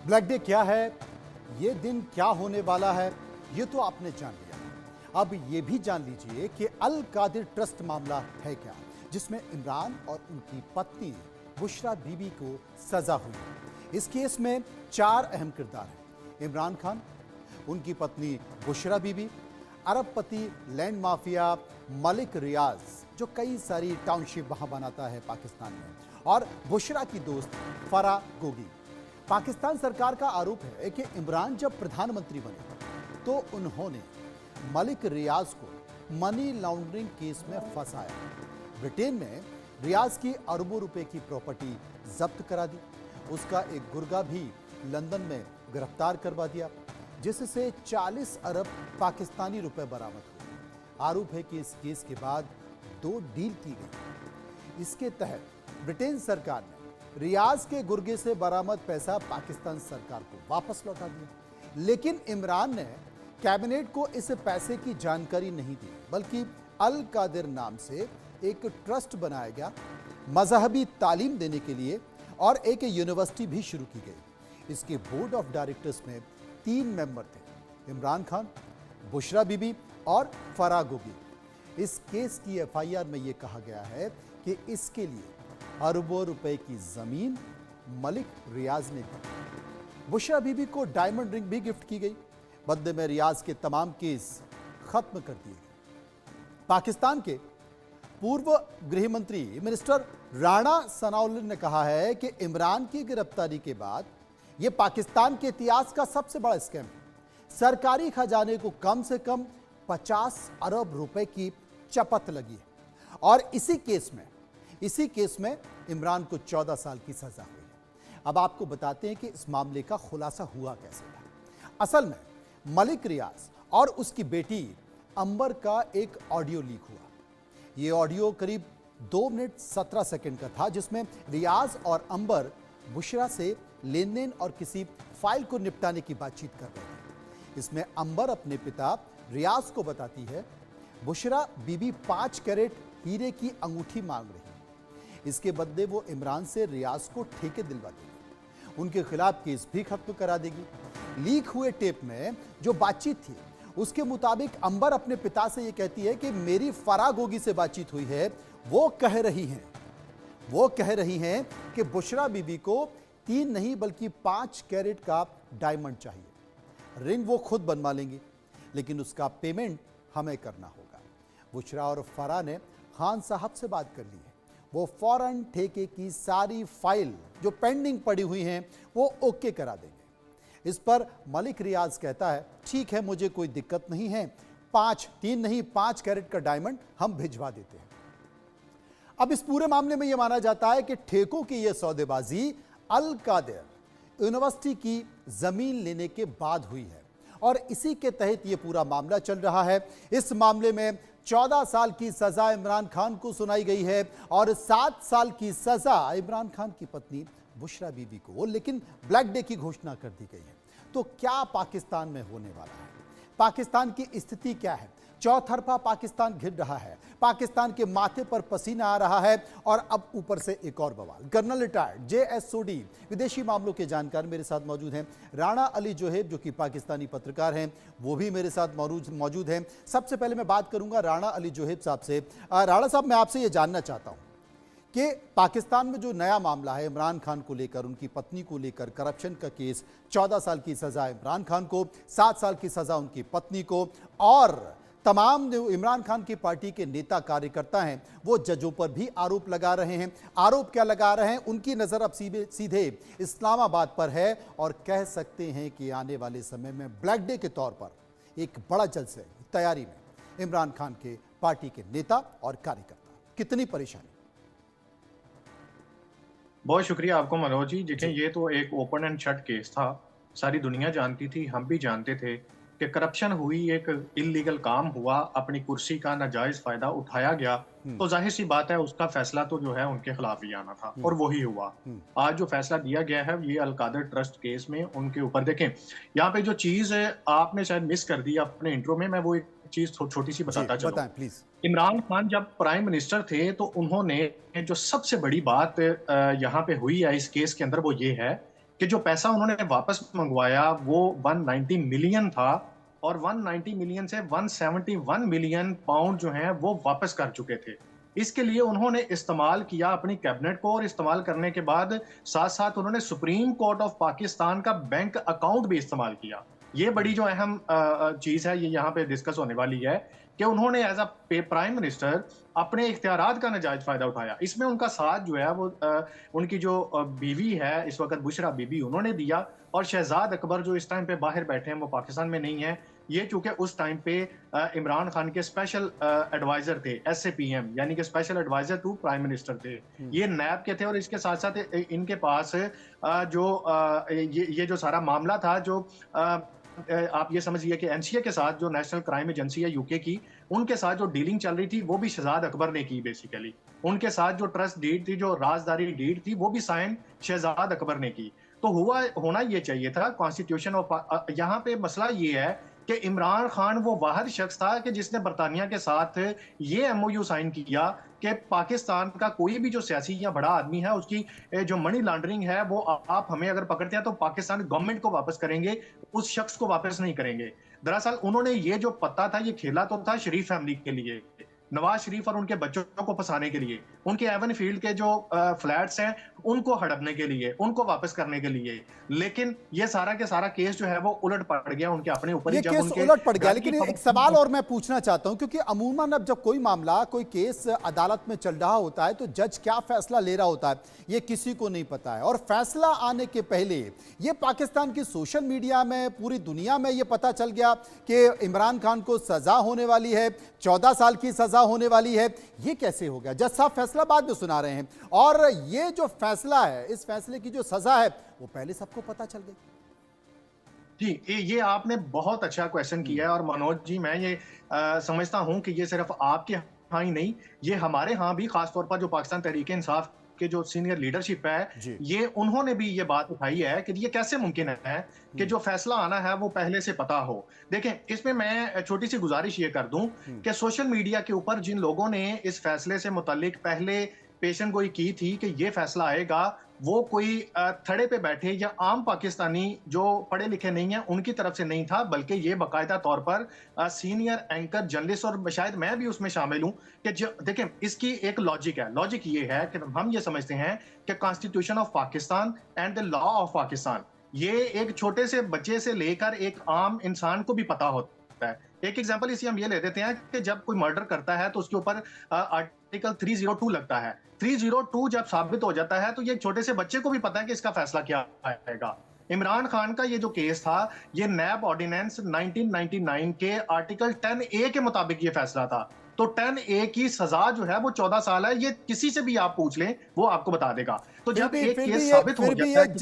Black day क्या है, ये दिन क्या होने वाला है, ये तो आपने जान लिया। अब ये भी जान लीजिए कि अल कादिर ट्रस्ट मामला है क्या, जिसमें इमरान और उनकी पत्नी बुशरा बीबी को सजा हुई। इस केस में 4 अहम किरदार हैं। इमरान खान, उनकी पत्नी बुशरा बीबी, अरबपति लैंड माफिया मलिक रियाज जो कई सारी टाउनशिप वहां बनाता है पाकिस्तान में, और बुशरा की दोस्त फरा गोगी। पाकिस्तान सरकार का आरोप है कि इमरान जब प्रधानमंत्री बने तो उन्होंने मलिक रियाज को मनी लॉन्ड्रिंग केस में फंसाया। ब्रिटेन में रियाज की अरबों रुपए की प्रॉपर्टी जब्त करा दी। उसका एक गुर्गा भी लंदन में गिरफ्तार करवा दिया, जिससे 40 अरब पाकिस्तानी रुपए बरामद हुए। आरोप है कि इस केस के बाद 2 डील की गई। इसके तहत ब्रिटेन सरकार ने रियाज के गुर्गे से बरामद पैसा पाकिस्तान सरकार को वापस लौटा दिया, लेकिन इमरान ने कैबिनेट को इस पैसे की जानकारी नहीं दी, बल्कि अल कादिर नाम से एक ट्रस्ट बनाया गया मजहबी तालीम देने के लिए, और एक यूनिवर्सिटी भी शुरू की गई। इसके बोर्ड ऑफ डायरेक्टर्स में 3 मेंबर थे, इमरान खान, बुशरा बीबी और फरा गोगी। इस केस की एफआईआर में यह कहा गया है कि इसके लिए अरबों रुपए की जमीन मलिक रियाज ने दी। बुशरा बीबी को डायमंड रिंग भी गिफ्ट की गई। बदले में रियाज के तमाम केस खत्म कर दिए गए। पाकिस्तान के पूर्व गृह मंत्री मिनिस्टर राणा सनाउल्लाह ने कहा है कि इमरान की गिरफ्तारी के बाद यह पाकिस्तान के इतिहास का सबसे बड़ा स्कैम है। सरकारी खजाने को कम से कम 50 अरब रुपए की चपत लगी है, और इसी केस में इमरान को 14 साल की सजा हुई है। अब आपको बताते हैं कि इस मामले का खुलासा हुआ कैसे था। असल में मलिक रियाज और उसकी बेटी अंबर का एक ऑडियो लीक हुआ। यह ऑडियो करीब 2 मिनट 17 सेकंड का था, जिसमें रियाज और अंबर बुशरा से लेन देन और किसी फाइल को निपटाने की बातचीत कर रहे थे। इसमें अंबर अपने पिता रियाज को बताती है बुशरा बीबी 5 कैरेट हीरे की अंगूठी मांग रही है। इसके बदले वो इमरान से रियाज को ठेके दिलवा देगी, उनके खिलाफ केस भी खत्म करा देगी। लीक हुए टेप में जो बातचीत थी उसके मुताबिक अंबर अपने पिता से ये कहती है कि मेरी फरा गोगी से बातचीत हुई है, वो कह रही हैं कि बुशरा बीबी को 3 नहीं बल्कि 5 कैरेट का डायमंड चाहिए। रिंग वो खुद बनवा लेंगी, लेकिन उसका पेमेंट हमें करना होगा। बुशरा और फरा ने खान साहब से बात कर ली है। वो फौरन ठेके की सारी फाइल जो पेंडिंग पड़ी हुई हैं वो ओके करा देंगे। इस पर मलिक रियाज कहता है ठीक है, मुझे कोई दिक्कत नहीं है, 3 नहीं 5 कैरेट का डायमंड हम भिजवा देते हैं। अब इस पूरे मामले में यह माना जाता है कि ठेकों की यह सौदेबाजी अल कादिर यूनिवर्सिटी की जमीन लेने के बाद हुई है, और इसी के तहत यह पूरा मामला चल रहा है। इस मामले में 14 साल की सजा इमरान खान को सुनाई गई है, और 7 साल की सजा इमरान खान की पत्नी बुशरा बीबी को, लेकिन ब्लैक डे की घोषणा कर दी गई है। तो क्या पाकिस्तान में होने वाला है? पाकिस्तान की स्थिति क्या है? चौतरफा पाकिस्तान घिर रहा है, पाकिस्तान के माथे पर पसीना आ रहा है, और अब ऊपर से एक और बवाल। कर्नल रिटायर्ड JS सोडी विदेशी मामलों के जानकार मेरे साथ मौजूद हैं। राणा अली जोहेब जो कि पाकिस्तानी पत्रकार हैं, वो भी मेरे साथ मौजूद हैं। सबसे पहले मैं बात करूंगा राणा अली जोहेब साहब से। राणा साहब, मैं आपसे ये जानना चाहता हूँ कि पाकिस्तान में जो नया मामला है इमरान खान को लेकर, उनकी पत्नी को लेकर, करप्शन का केस, 14 साल की सजा इमरान खान को, 7 साल की सजा उनकी पत्नी को, और तमाम जो इमरान खान की पार्टी के नेता कार्यकर्ता हैं वो जजों पर भी आरोप लगा रहे हैं। आरोप क्या लगा रहे हैं? उनकी नज़र अब सीधे इस्लामाबाद पर है, और कह सकते हैं कि आने वाले समय में ब्लैक डे के तौर पर एक बड़ा जलसे तैयारी में इमरान खान के पार्टी के नेता और कार्यकर्ता। कितनी परेशानी? बहुत शुक्रिया आपको मनोज जी। देखिए, ये तो एक ओपन एंड शट केस था। सारी दुनिया जानती थी, हम भी जानते थे कि करप्शन हुई, एक इलीगल काम हुआ, अपनी कुर्सी का नाजायज फायदा उठाया गया, तो जाहिर सी बात है उसका फैसला तो जो है उनके खिलाफ ही आना था, और वही हुआ। आज जो फैसला दिया गया है ये अल कादिर ट्रस्ट केस में उनके ऊपर। देखें, यहाँ पे जो चीज है आपने शायद मिस कर दी अपने इंट्रो में, मैं वो एक चीज छोटी सी बताता चलूं। प्लीज। इमरान खान जब प्राइम मिनिस्टर थे तो उन्होंने जो सबसे बड़ी बात यहाँ पे हुई है इस केस के अंदर, वो ये है कि जो पैसा उन्होंने वापस मंगवाया वो 190 मिलियन था और 190 मिलियन से 171 मिलियन पाउंड जो हैं वो वापस कर चुके थे। इसके लिए उन्होंने इस्तेमाल किया अपनी कैबिनेट को और इस्तेमाल करने के बाद साथ-साथ उन्होंने सुप्रीम कोर्ट ऑफ पाकिस्तान का बैंक अकाउंट भी इस्तेमाल किया। ये बड़ी जो अहम चीज़ है, ये यहाँ पे डिस्कस होने वाली है कि उन्होंने एज़ अ प्राइम मिनिस्टर अपने इख्तियारात का नाजायज़ फ़ायदा उठाया। इसमें उनका साथ जो है वो उनकी जो बीवी है इस वक़्त बुशरा बीबी उन्होंने दिया और शहज़ाद अकबर जो इस टाइम पे बाहर बैठे हैं वो पाकिस्तान में नहीं है। ये चूँकि उस टाइम पे इमरान खान के स्पेशल एडवाइज़र थे, एसएपीएम यानी कि special adviser to prime minister थे। ये नैब के थे और इसके साथ-साथ इनके पास ये जो सारा मामला था जो आप ये समझिए कि एनसीए के साथ जो नेशनल क्राइम एजेंसी है यूके की, उनके साथ जो डीलिंग चल रही थी वो भी शहजाद अकबर ने की बेसिकली। उनके साथ जो ट्रस्ट डीड थी, जो राजदारी डीड थी, वो भी साइन शहजाद अकबर ने की। तो होना ये चाहिए था कॉन्स्टिट्यूशन ऑफ यहाँ पे मसला ये है कि इमरान खान वो वाहिद शख्स था कि जिसने बरतानिया के साथ ये एमओयू साइन किया कि पाकिस्तान का कोई भी जो सियासी या बड़ा आदमी है उसकी जो मनी लॉन्ड्रिंग है वो आप हमें अगर पकड़ते हैं तो पाकिस्तान गवर्नमेंट को वापस करेंगे, उस शख्स को वापस नहीं करेंगे। दरअसल उन्होंने ये जो पत्ता था ये खेला तो था शरीफ फैमिली के लिए, नवाज शरीफ और उनके बच्चों को फंसाने के लिए, उनके एवन फील्ड के जो फ्लैट्स हैं उनको हड़पने के लिए, उनको वापस करने के लिए। लेकिन ये सारा के सारा केस जो है वो उलट पड़ गया उनके अपने ऊपर ही। ये केस उलट पड़ गया, लेकिन एक सवाल और मैं पूछना चाहता हूं, क्योंकि अमूमन अब जब कोई मामला, कोई केस अदालत में चल रहा होता है तो जज क्या फैसला ले रहा होता है ये किसी को नहीं पता है। और फैसला आने के पहले ये पाकिस्तान की सोशल मीडिया में, पूरी दुनिया में ये पता चल गया कि इमरान खान को सजा होने वाली है, 14 साल की सजा होने वाली है। ये कैसे हो गया? जज साहब फैसला बाद में सुना रहे हैं और ये जो फैसला है, इस फैसले की जो सजा है वो पहले सबको पता चल गई। जी, ये आपने बहुत अच्छा क्वेश्चन किया है और मनोज जी मैं ये समझता हूं कि ये सिर्फ आपके यहाँ ही नहीं, ये हमारे यहाँ भी खासतौर पर जो पाकिस्तान तहरीक इंसाफ के जो सीनियर लीडरशिप है, ये उन्होंने भी ये बात उठाई है कि ये कैसे मुमकिन है कि जो फैसला आना है वो पहले से पता हो। देखें, इसमें मैं छोटी सी गुजारिश ये कर दूं कि सोशल मीडिया के ऊपर जिन लोगों ने इस फैसले से मुतालिक पहले पेशन गोई की थी कि ये फैसला आएगा, वो कोई थड़े पे बैठे या आम पाकिस्तानी जो पढ़े लिखे नहीं हैं उनकी तरफ से नहीं था, बल्कि ये बाकायदा तौर पर सीनियर एंकर जर्नलिस्ट और शायद मैं भी उसमें शामिल हूं कि देखें इसकी एक लॉजिक है। लॉजिक ये है कि हम ये समझते हैं कि constitution of Pakistan and the law of Pakistan, ये एक छोटे से बच्चे से लेकर एक आम इंसान को भी पता होता है। एक एग्जांपल इसी हम ये ले देते हैं कि जब कोई मर्डर करता है तो उसके ऊपर आर्टिकल 302 लगता है। 302 जब साबित हो जाता है तो ये छोटे से बच्चे को भी पता है कि इसका फैसला क्या आएगा। इमरान खान का ये जो केस था, ये नैब ऑर्डिनेंस 1999 के आर्टिकल 10A के मुताबिक ये फैसला था। तो 10A की सजा जो है वो 14 साल है। ये किसी से भी आप पूछ लें वो आपको बता देगा। तो जब एक केस साबित हो जाता है